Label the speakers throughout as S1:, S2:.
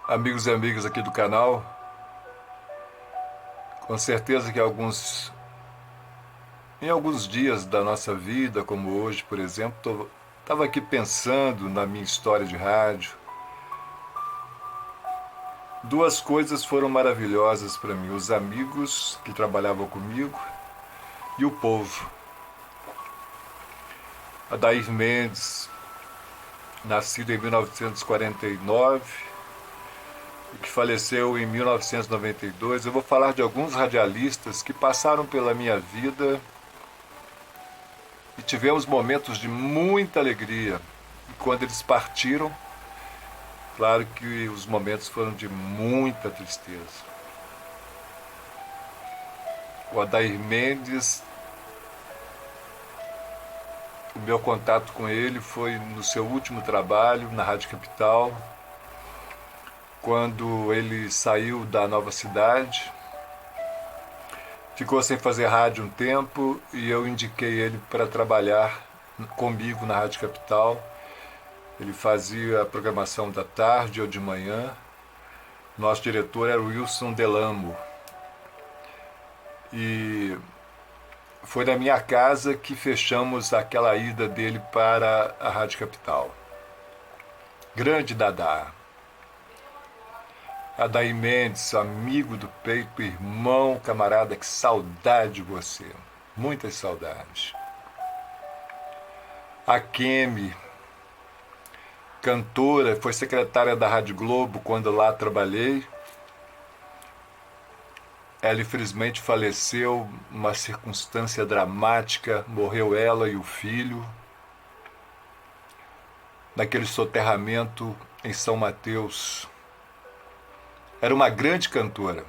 S1: amigos e amigas aqui do canal. Com certeza que em alguns dias da nossa vida, como hoje, por exemplo, estava aqui pensando na minha história de rádio. Duas coisas foram maravilhosas para mim: os amigos que trabalhavam comigo e o povo. Adair Mendes, nascido em 1949 e que faleceu em 1992. Eu vou falar de alguns radialistas que passaram pela minha vida e tivemos momentos de muita alegria. E quando eles partiram, claro que os momentos foram de muita tristeza. O Adair Mendes, o meu contato com ele foi no seu último trabalho na Rádio Capital, quando ele saiu da Nova Cidade, ficou sem fazer rádio um tempo e eu indiquei ele para trabalhar comigo na Rádio Capital. Ele fazia a programação da tarde ou de manhã. Nosso diretor era o Wilson Delamo. E foi na minha casa que fechamos aquela ida dele para a Rádio Capital. Grande Dadá. Adair Mendes, amigo do peito, irmão, camarada, que saudade de você. Muitas saudades. A Kemi, cantora, foi secretária da Rádio Globo quando lá trabalhei. Ela infelizmente faleceu numa circunstância dramática, morreu ela e o filho, naquele soterramento em São Mateus. Era uma grande cantora.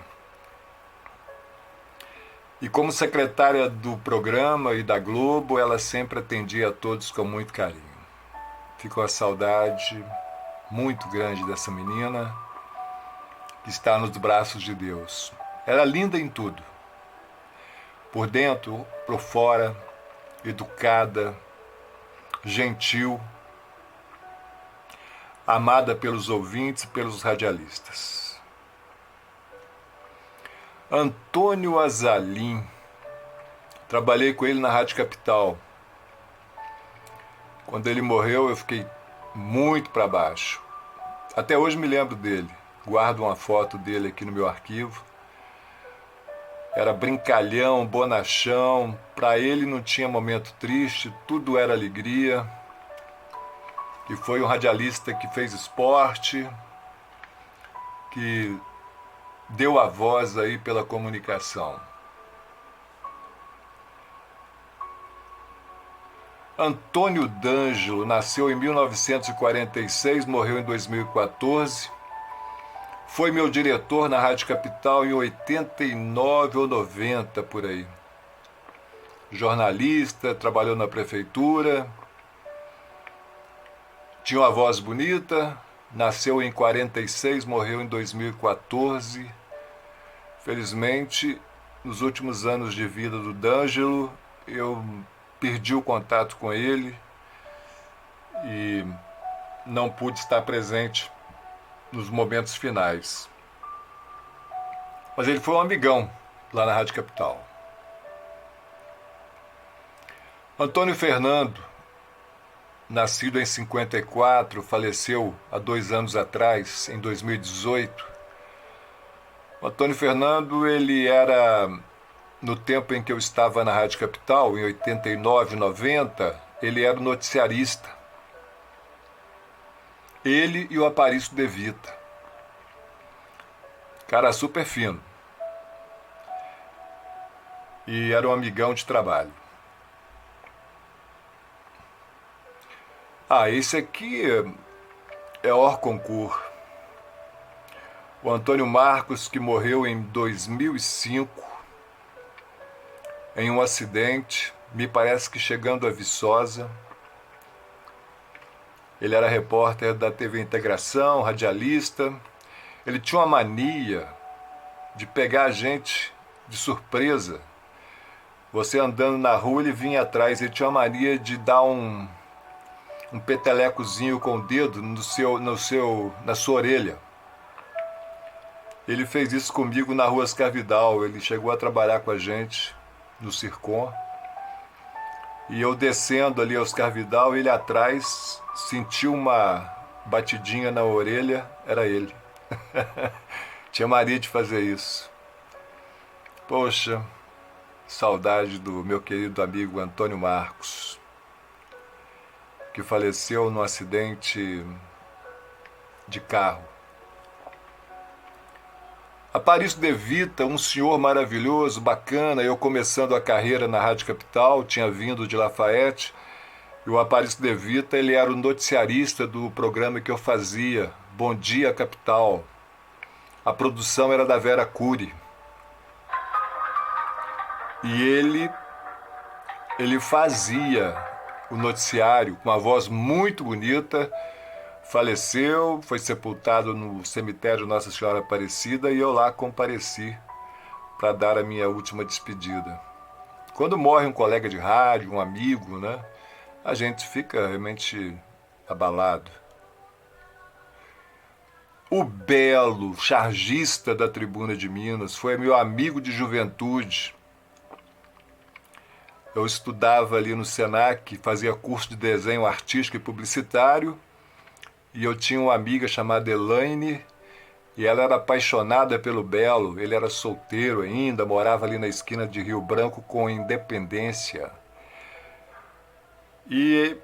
S1: E como secretária do programa e da Globo, ela sempre atendia a todos com muito carinho. Ficou a saudade muito grande dessa menina que está nos braços de Deus. Era linda em tudo. Por dentro, por fora, educada, gentil, amada pelos ouvintes e pelos radialistas. Antônio Azalim, trabalhei com ele na Rádio Capital. Quando ele morreu, eu fiquei muito para baixo. Até hoje me lembro dele. Guardo uma foto dele aqui no meu arquivo. Era brincalhão, bonachão. Para ele não tinha momento triste, tudo era alegria. E foi um radialista que fez esporte, que deu a voz aí pela comunicação. Antônio D'Angelo nasceu em 1946, morreu em 2014. Foi meu diretor na Rádio Capital em 89 ou 90, por aí. Jornalista, trabalhou na prefeitura. Tinha uma voz bonita. Nasceu em 46, morreu em 2014. Felizmente, nos últimos anos de vida do D'Angelo, eu perdi o contato com ele e não pude estar presente nos momentos finais. Mas ele foi um amigão lá na Rádio Capital. Antônio Fernando, nascido em 54, faleceu há 2 anos atrás, em 2018. O Antônio Fernando, ele era, no tempo em que eu estava na Rádio Capital, em 89, 90, ele era noticiarista. Ele e o Aparício De Vita. Cara super fino. E era um amigão de trabalho. Esse aqui é Orconcourt. O Antônio Marcos, que morreu em 2005 em um acidente, me parece que chegando a Viçosa. Ele era repórter da TV Integração, radialista. Ele tinha uma mania de pegar a gente de surpresa. Você andando na rua, ele vinha atrás. Ele tinha uma mania de dar um petelecozinho com o dedo na sua orelha. Ele fez isso comigo na Rua Oscar Vidal. Ele chegou a trabalhar com a gente no Sircon. E eu descendo ali Oscar Vidal, ele atrás, sentiu uma batidinha na orelha, era ele. Tinha mania de fazer isso. Poxa, saudade do meu querido amigo Antônio Marcos, que faleceu num acidente de carro. Aparício De Vita, um senhor maravilhoso, bacana, eu começando a carreira na Rádio Capital, tinha vindo de Lafayette, e o Aparício De Vita, ele era o noticiarista do programa que eu fazia, Bom Dia Capital. A produção era da Vera Cury. E ele fazia o noticiário com uma voz muito bonita. Faleceu, foi sepultado no cemitério Nossa Senhora Aparecida e eu lá compareci para dar a minha última despedida. Quando morre um colega de rádio, um amigo, né, a gente fica realmente abalado. O Belo, chargista da Tribuna de Minas, foi meu amigo de juventude. Eu estudava ali no Senac, fazia curso de desenho artístico e publicitário, e eu tinha uma amiga chamada Elaine, e ela era apaixonada pelo Belo. Ele era solteiro ainda, morava ali na esquina de Rio Branco com Independência. E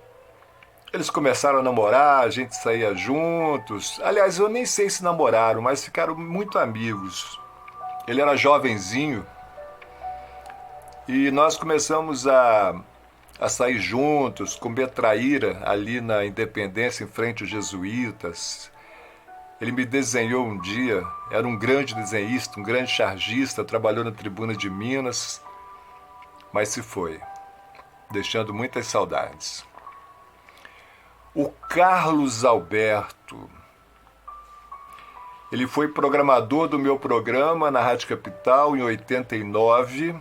S1: eles começaram a namorar, a gente saía juntos. Aliás, eu nem sei se namoraram, mas ficaram muito amigos. Ele era jovenzinho e nós começamos a sair juntos, comer traíra ali na Independência, em frente aos jesuítas. Ele me desenhou um dia, era um grande desenhista, um grande chargista, trabalhou na Tribuna de Minas, mas se foi, deixando muitas saudades. O Carlos Alberto, ele foi programador do meu programa na Rádio Capital em 89,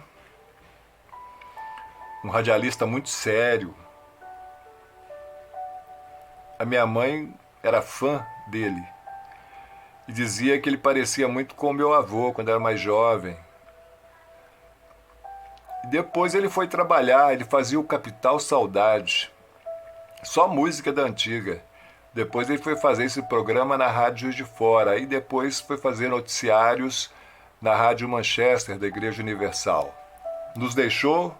S1: um radialista muito sério. A minha mãe era fã dele e dizia que ele parecia muito com o meu avô quando era mais jovem. E depois ele foi trabalhar, ele fazia o Capital Saudade, só música da antiga. Depois ele foi fazer esse programa na Rádio Juiz de Fora, aí depois foi fazer noticiários na Rádio Manchester da Igreja Universal. Nos deixou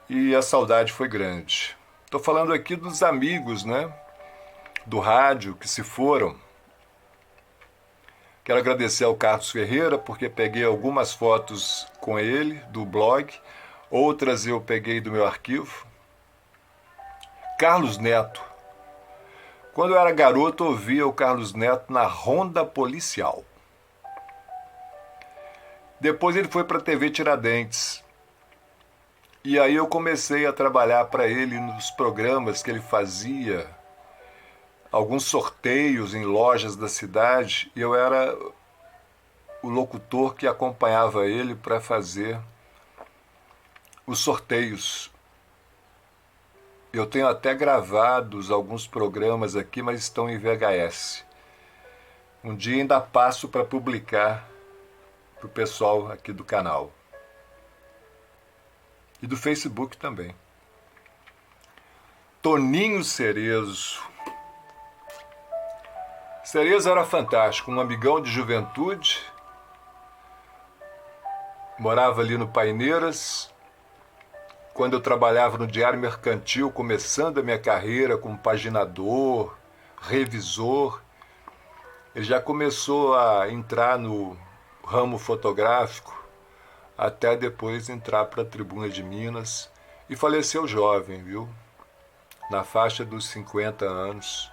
S1: e a saudade foi grande. Estou falando aqui dos amigos, né, do rádio que se foram. Quero agradecer ao Carlos Ferreira, porque peguei algumas fotos com ele, do blog, outras eu peguei do meu arquivo. Carlos Neto. Quando eu era garoto, eu ouvia o Carlos Neto na Ronda Policial. Depois ele foi para a TV Tiradentes. E aí eu comecei a trabalhar para ele nos programas que ele fazia, alguns sorteios em lojas da cidade, e eu era o locutor que acompanhava ele para fazer os sorteios. Eu tenho até gravados alguns programas aqui, mas estão em VHS. Um dia ainda passo para publicar para o pessoal aqui do canal. E do Facebook também. Toninho Cerezo. Cerezo era fantástico, um amigão de juventude. Morava ali no Paineiras. Quando eu trabalhava no Diário Mercantil, começando a minha carreira como paginador, revisor, ele já começou a entrar no ramo fotográfico, até depois entrar para a Tribuna de Minas, e faleceu jovem, viu? Na faixa dos 50 anos.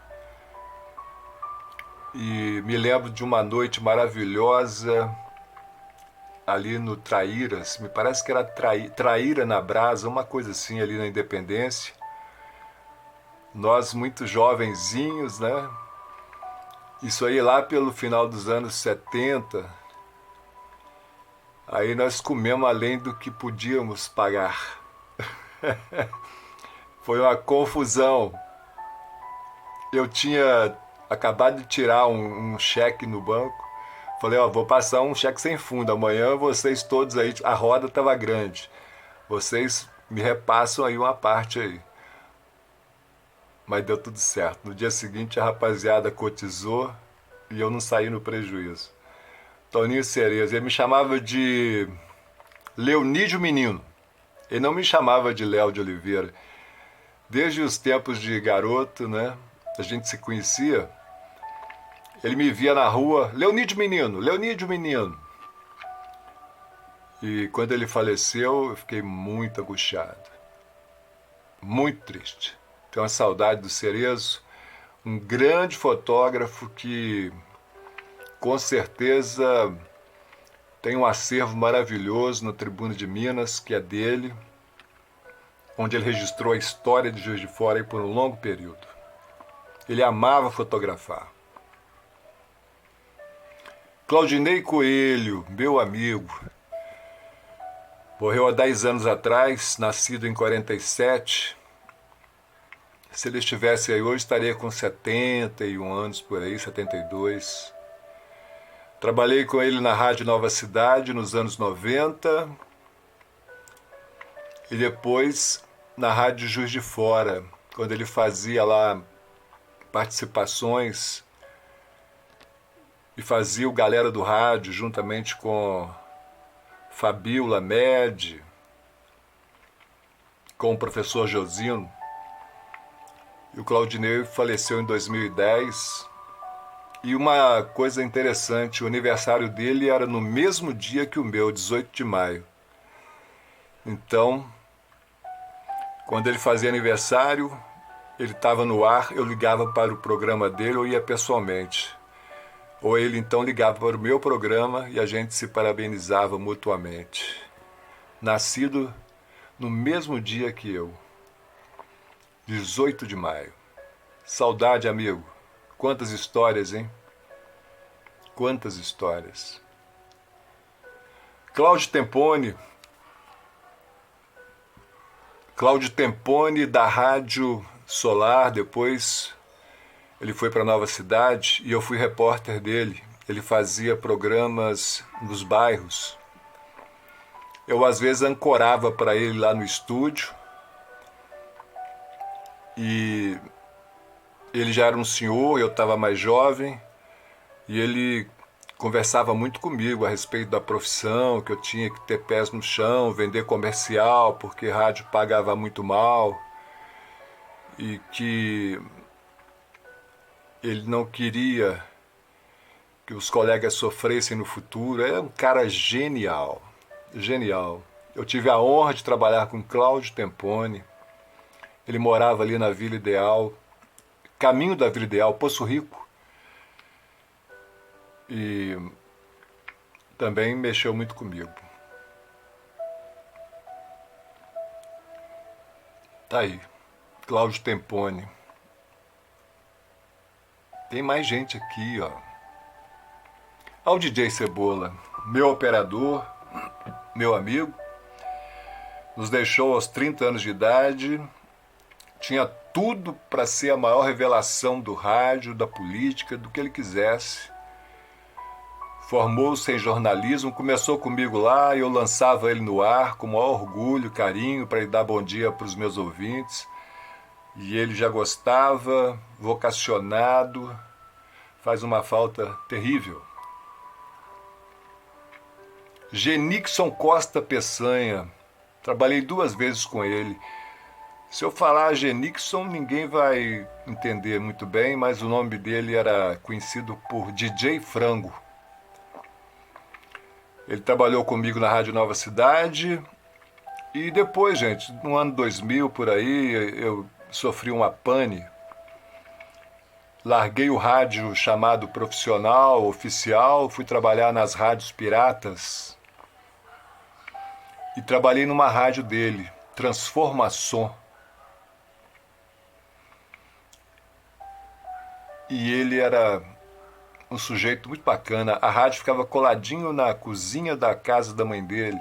S1: E me lembro de uma noite maravilhosa ali no Traíras, me parece que era Traíra na Brasa, uma coisa assim ali na Independência. Nós muito jovenzinhos, né? Isso aí lá pelo final dos anos 70. Aí nós comemos além do que podíamos pagar. Foi uma confusão. Eu tinha acabado de tirar um cheque no banco Falei, ó, vou passar um cheque sem fundo. Amanhã vocês todos aí, a roda tava grande. Vocês me repassam aí uma parte aí. Mas deu tudo certo. No dia seguinte a rapaziada cotizou e eu não saí no prejuízo. Toninho Cereza, ele me chamava de Leonídio Menino. Ele não me chamava de Léo de Oliveira. Desde os tempos de garoto, né? A gente se conhecia. Ele me via na rua, Leonídio Menino, Leonídio Menino. E quando ele faleceu, eu fiquei muito angustiado. Muito triste. Tenho uma saudade do Cerezo, um grande fotógrafo que, com certeza, tem um acervo maravilhoso na Tribuna de Minas, que é dele, onde ele registrou a história de Juiz de Fora aí por um longo período. Ele amava fotografar. Claudinei Coelho, meu amigo, morreu há 10 anos atrás, nascido em 47. Se ele estivesse aí hoje, estaria com 71 anos por aí, 72. Trabalhei com ele na Rádio Nova Cidade nos anos 90 e depois na Rádio Juiz de Fora, quando ele fazia lá participações e fazia o Galera do Rádio juntamente com Fabiola Med, com o professor Josino. E o Claudinei faleceu em 2010. E uma coisa interessante, o aniversário dele era no mesmo dia que o meu, 18 de maio. Então, quando ele fazia aniversário, ele estava no ar, eu ligava para o programa dele ou ia pessoalmente. Ou ele então ligava para o meu programa e a gente se parabenizava mutuamente. Nascido no mesmo dia que eu, 18 de maio. Saudade, amigo. Quantas histórias, hein? Quantas histórias. Cláudio Tempone da Rádio Solar, depois ele foi para Nova Cidade e eu fui repórter dele. Ele fazia programas nos bairros. Eu às vezes ancorava para ele lá no estúdio e ele já era um senhor, eu estava mais jovem e ele conversava muito comigo a respeito da profissão, que eu tinha que ter pés no chão, vender comercial, porque rádio pagava muito mal e que ele não queria que os colegas sofressem no futuro. É um cara genial, genial. Eu tive a honra de trabalhar com Cláudio Tempone. Ele morava ali na Vila Ideal, caminho da Vila Ideal, Poço Rico. E também mexeu muito comigo. Tá aí, Cláudio Tempone. Tem mais gente aqui, ó. Ao DJ Cebola, meu operador, meu amigo, nos deixou aos 30 anos de idade, tinha tudo para ser a maior revelação do rádio, da política, do que ele quisesse. Formou-se em jornalismo, começou comigo lá e eu lançava ele no ar com o maior orgulho, carinho, para ele dar bom dia para os meus ouvintes. E ele já gostava, vocacionado, faz uma falta terrível. Genixon Costa Peçanha, trabalhei 2 vezes com ele. Se eu falar Genixon, ninguém vai entender muito bem, mas o nome dele era conhecido por DJ Frango. Ele trabalhou comigo na Rádio Nova Cidade e depois, gente, no ano 2000 por aí, eu sofri uma pane. Larguei o rádio chamado profissional, oficial, fui trabalhar nas rádios piratas e trabalhei numa rádio dele, Transformação. E ele era um sujeito muito bacana. A rádio ficava coladinho na cozinha da casa da mãe dele.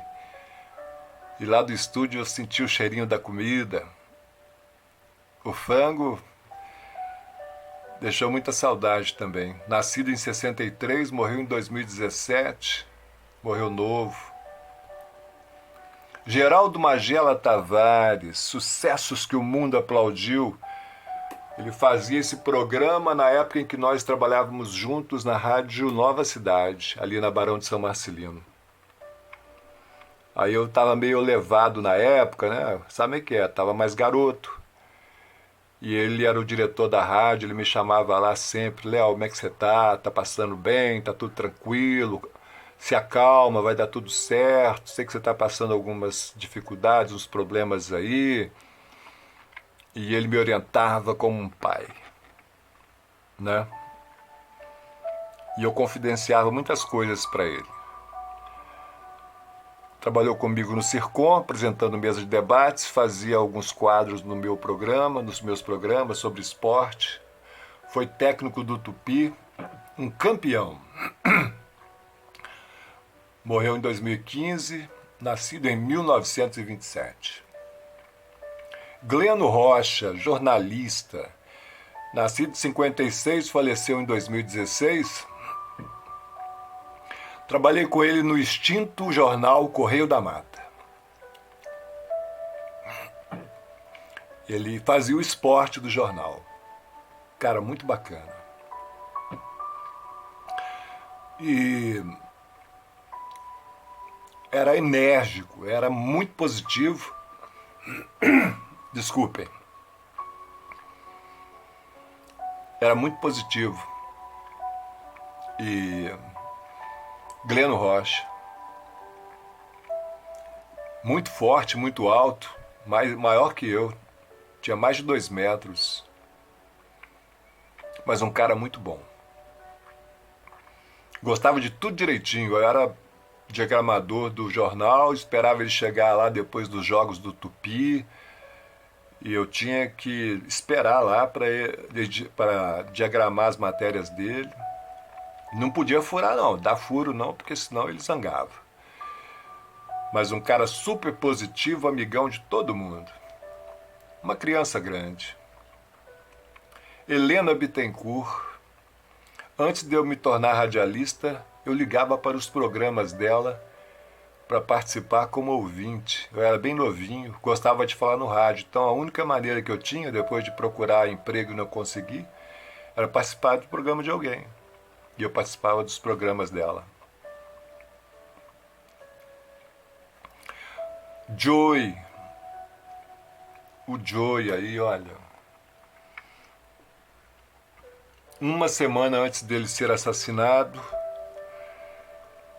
S1: E lá do estúdio eu senti o cheirinho da comida. O frango Deixou muita saudade também. Nascido em 63, morreu em 2017, morreu novo. Geraldo Magela Tavares, sucessos que o mundo aplaudiu. Ele fazia esse programa na época em que nós trabalhávamos juntos na Rádio Nova Cidade, ali na Barão de São Marcelino. Aí eu estava meio levado na época, né? Sabe o que é? Estava mais garoto. E ele era o diretor da rádio, ele me chamava lá sempre: Léo, como é que você tá? Tá passando bem? Tá tudo tranquilo? Se acalma, vai dar tudo certo. Sei que você tá passando algumas dificuldades, uns problemas aí. E ele me orientava como um pai, né? E eu confidenciava muitas coisas para ele. Trabalhou comigo no Circom, apresentando mesa de debates, fazia alguns quadros no meu programa, nos meus programas sobre esporte. Foi técnico do Tupi, um campeão. Morreu em 2015, nascido em 1927. Gleno Rocha, jornalista, nascido em 56, faleceu em 2016. Trabalhei com ele no extinto jornal Correio da Mata. Ele fazia o esporte do jornal. Cara, muito bacana. E era enérgico, era muito positivo. Desculpem. Era muito positivo. E Gleno Rocha, muito forte, muito alto, maior que eu, tinha mais de 2 metros, mas um cara muito bom. Gostava de tudo direitinho, eu era diagramador do jornal, esperava ele chegar lá depois dos jogos do Tupi, e eu tinha que esperar lá para diagramar as matérias dele. Não podia furar não, dar furo não, porque senão ele zangava. Mas um cara super positivo, amigão de todo mundo. Uma criança grande. Helena Bittencourt. Antes de eu me tornar radialista, eu ligava para os programas dela para participar como ouvinte. Eu era bem novinho, gostava de falar no rádio. Então a única maneira que eu tinha, depois de procurar emprego e não conseguir, era participar do programa de alguém. E eu participava dos programas dela. Joey. O Joey aí, olha. Uma semana antes dele ser assassinado,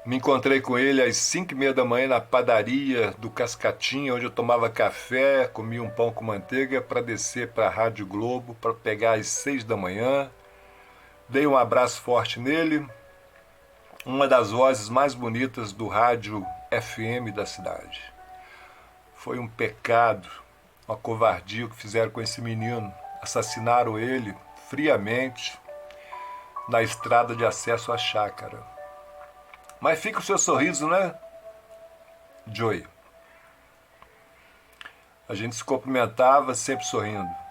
S1: me encontrei com ele às 5h30 da manhã na padaria do Cascatinha, onde eu tomava café, comia um pão com manteiga para descer para a Rádio Globo, para pegar às 6 da manhã. Dei um abraço forte nele, uma das vozes mais bonitas do rádio FM da cidade. Foi um pecado, uma covardia o que fizeram com esse menino. Assassinaram ele friamente na estrada de acesso à chácara. Mas fica o seu sorriso, né, Joey? A gente se cumprimentava sempre sorrindo.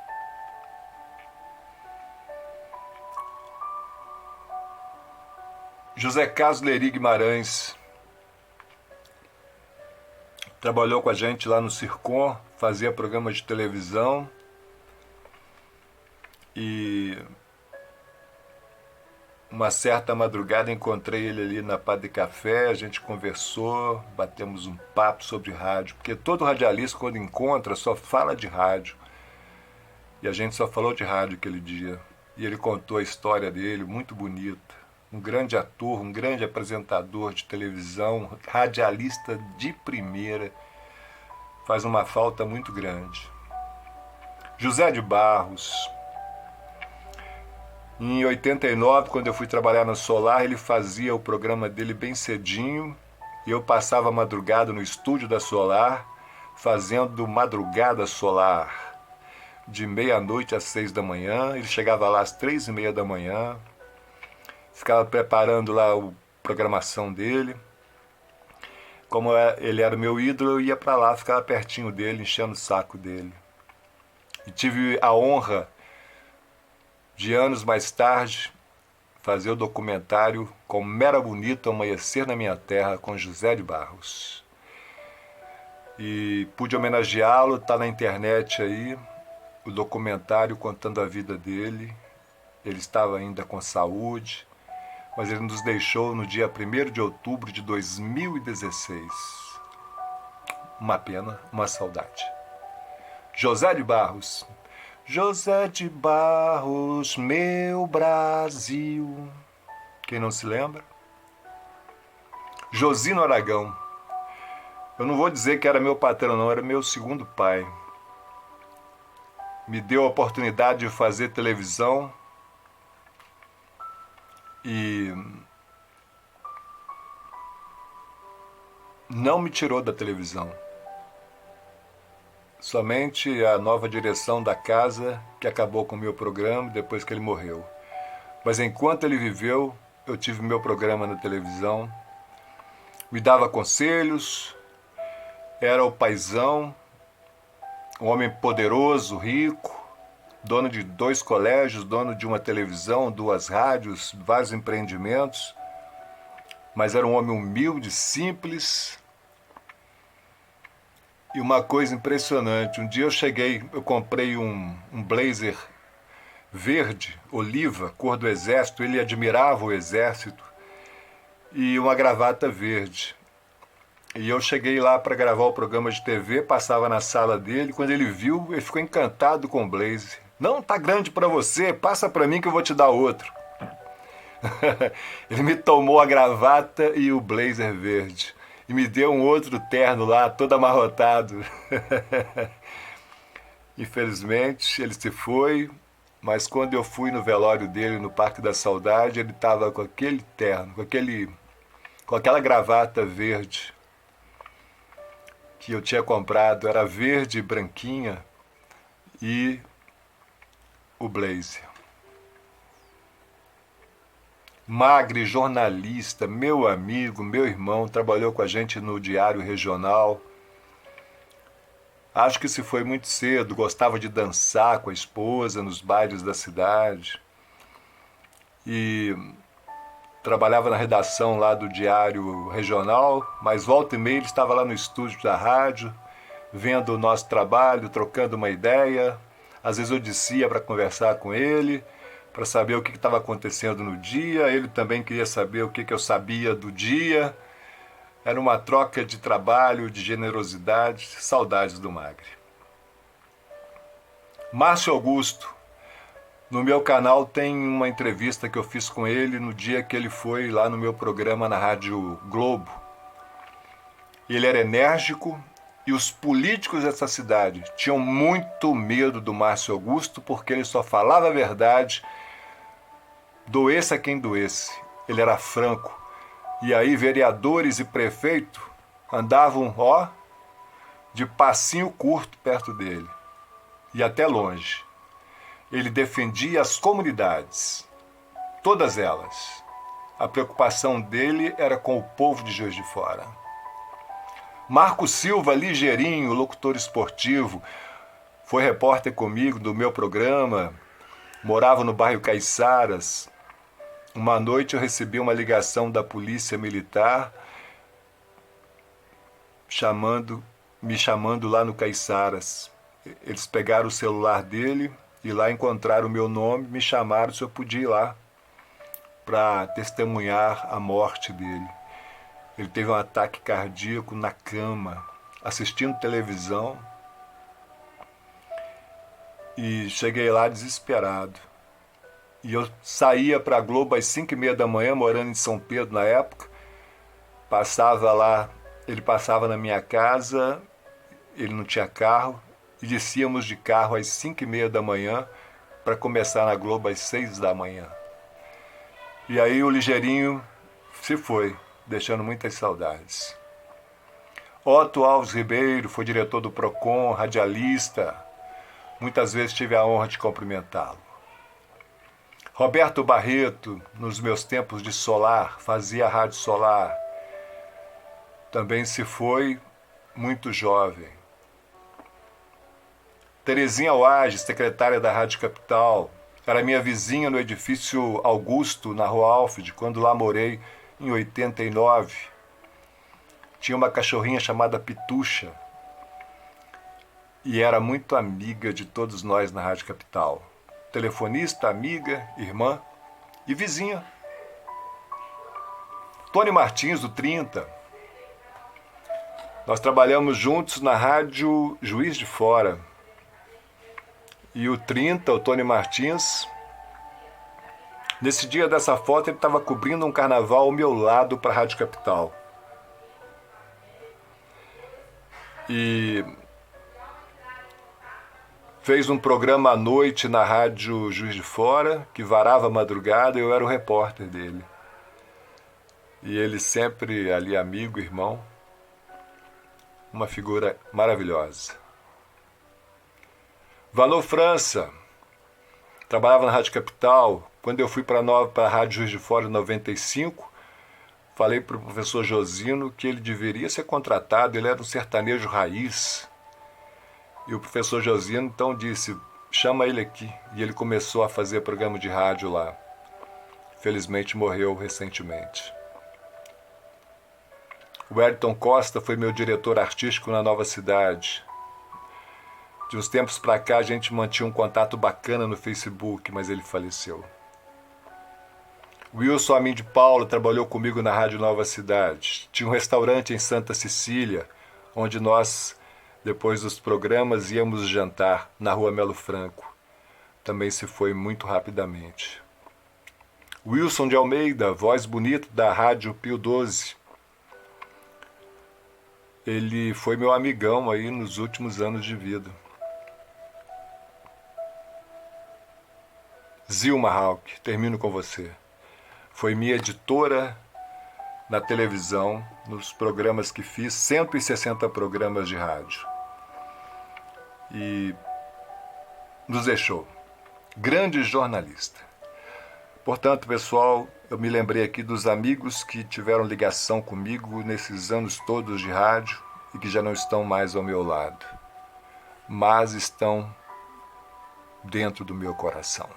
S1: José Carlos Leri Guimarães trabalhou com a gente lá no Circom, fazia programas de televisão e uma certa madrugada encontrei ele ali na Pá de Café, a gente conversou, batemos um papo sobre rádio, porque todo radialista quando encontra só fala de rádio e a gente só falou de rádio aquele dia e ele contou a história dele, muito bonita. Um grande ator, um grande apresentador de televisão, radialista de primeira, faz uma falta muito grande. José de Barros. Em 89, quando eu fui trabalhar na Solar, ele fazia o programa dele bem cedinho e eu passava a madrugada no estúdio da Solar, fazendo Madrugada Solar, de meia-noite às 6 da manhã. Ele chegava lá às 3h30 da manhã, ficava preparando lá a programação dele. Como ele era meu ídolo, eu ia para lá, ficava pertinho dele, enchendo o saco dele. E tive a honra de anos mais tarde, fazer o documentário Como Era Bonito Amanhecer na Minha Terra, com José de Barros. E pude homenageá-lo, está na internet aí, o documentário contando a vida dele. Ele estava ainda com saúde, mas ele nos deixou no dia 1º de outubro de 2016. Uma pena, uma saudade. José de Barros. José de Barros, meu Brasil. Quem não se lembra? Josino Aragão. Eu não vou dizer que era meu patrão, não, era meu segundo pai. Me deu a oportunidade de fazer televisão e não me tirou da televisão. Somente a nova direção da casa que acabou com o meu programa depois que ele morreu. Mas enquanto ele viveu, eu tive meu programa na televisão, me dava conselhos, era o paizão, um homem poderoso, rico, dono de 2 colégios, dono de uma televisão, 2 rádios, vários empreendimentos, mas era um homem humilde, simples. E uma coisa impressionante, um dia eu comprei um blazer verde, oliva, cor do exército, ele admirava o exército, e uma gravata verde. E eu cheguei lá para gravar o programa de TV, passava na sala dele, quando ele viu, ele ficou encantado com o blazer. Não, tá grande para você, passa para mim que eu vou te dar outro. Ele me tomou a gravata e o blazer verde. E me deu um outro terno lá, todo amarrotado. Infelizmente, ele se foi, mas quando eu fui no velório dele no Parque da Saudade, ele estava com aquele terno, com aquela gravata verde que eu tinha comprado, era verde e branquinha, e o blazer. Magre, jornalista, meu amigo, meu irmão, trabalhou com a gente no Diário Regional. Acho que se foi muito cedo, gostava de dançar com a esposa nos bailes da cidade. E trabalhava na redação lá do Diário Regional, mas volta e meia ele estava lá no estúdio da rádio, vendo o nosso trabalho, trocando uma ideia. Às vezes eu descia para conversar com ele, para saber o que estava acontecendo no dia. Ele também queria saber o que eu sabia do dia. Era uma troca de trabalho, de generosidade, saudades do Magre. Márcio Augusto. No meu canal tem uma entrevista que eu fiz com ele no dia que ele foi lá no meu programa na Rádio Globo. Ele era enérgico e os políticos dessa cidade tinham muito medo do Márcio Augusto porque ele só falava a verdade, doesse a quem doesse. Ele era franco. E aí vereadores e prefeito andavam, de passinho curto perto dele. E até longe. Ele defendia as comunidades, todas elas. A preocupação dele era com o povo de Juiz de Fora. Marco Silva, ligeirinho, locutor esportivo, foi repórter comigo do meu programa, morava no bairro Caiçaras. Uma noite eu recebi uma ligação da polícia militar me chamando lá no Caiçaras. Eles pegaram o celular dele e lá encontraram o meu nome, me chamaram se eu podia ir lá para testemunhar a morte dele. Ele teve um ataque cardíaco na cama, assistindo televisão, e cheguei lá desesperado. E eu saía para a Globo às 5h30 da manhã, morando em São Pedro na época, passava lá, ele passava na minha casa, ele não tinha carro, e descíamos de carro às 5h30 da manhã para começar na Globo às 6 da manhã. E aí o ligeirinho se foi, deixando muitas saudades. Otto Alves Ribeiro foi diretor do Procon, radialista. Muitas vezes tive a honra de cumprimentá-lo. Roberto Barreto, nos meus tempos de Solar, fazia rádio Solar. Também se foi muito jovem. Terezinha Oage, secretária da Rádio Capital, Era minha vizinha no edifício Augusto, na Rua Alfred, quando lá morei em 89. Tinha uma cachorrinha chamada Pitucha e era muito amiga de todos nós na Rádio Capital. Telefonista, amiga, irmã e vizinha. Tony Martins, do 30. Nós trabalhamos juntos na Rádio Juiz de Fora. E o 30, o Tony Martins, nesse dia dessa foto ele estava cobrindo um carnaval ao meu lado para a Rádio Capital. E fez um programa à noite na Rádio Juiz de Fora, que varava a madrugada, e eu era o repórter dele. E ele sempre ali amigo, irmão, uma figura maravilhosa. Valor França, trabalhava na Rádio Capital. Quando eu fui para a Rádio Juiz de Fora em 95, falei para o professor Josino que ele deveria ser contratado, ele era um sertanejo raiz. E o professor Josino então disse, chama ele aqui. E ele começou a fazer programa de rádio lá. Felizmente morreu recentemente. O Ayrton Costa foi meu diretor artístico na Nova Cidade. De uns tempos para cá a gente mantinha um contato bacana no Facebook, mas ele faleceu. Wilson Amin de Paula trabalhou comigo na Rádio Nova Cidade. Tinha um restaurante em Santa Cecília, onde nós, depois dos programas, íamos jantar na Rua Melo Franco. Também se foi muito rapidamente. Wilson de Almeida, voz bonita da Rádio Pio 12. Ele foi meu amigão aí nos últimos anos de vida. Zilma Hauck, termino com você. Foi minha editora na televisão, nos programas que fiz, 160 programas de rádio. E nos deixou. Grande jornalista. Portanto, pessoal, eu me lembrei aqui dos amigos que tiveram ligação comigo nesses anos todos de rádio e que já não estão mais ao meu lado, mas estão dentro do meu coração.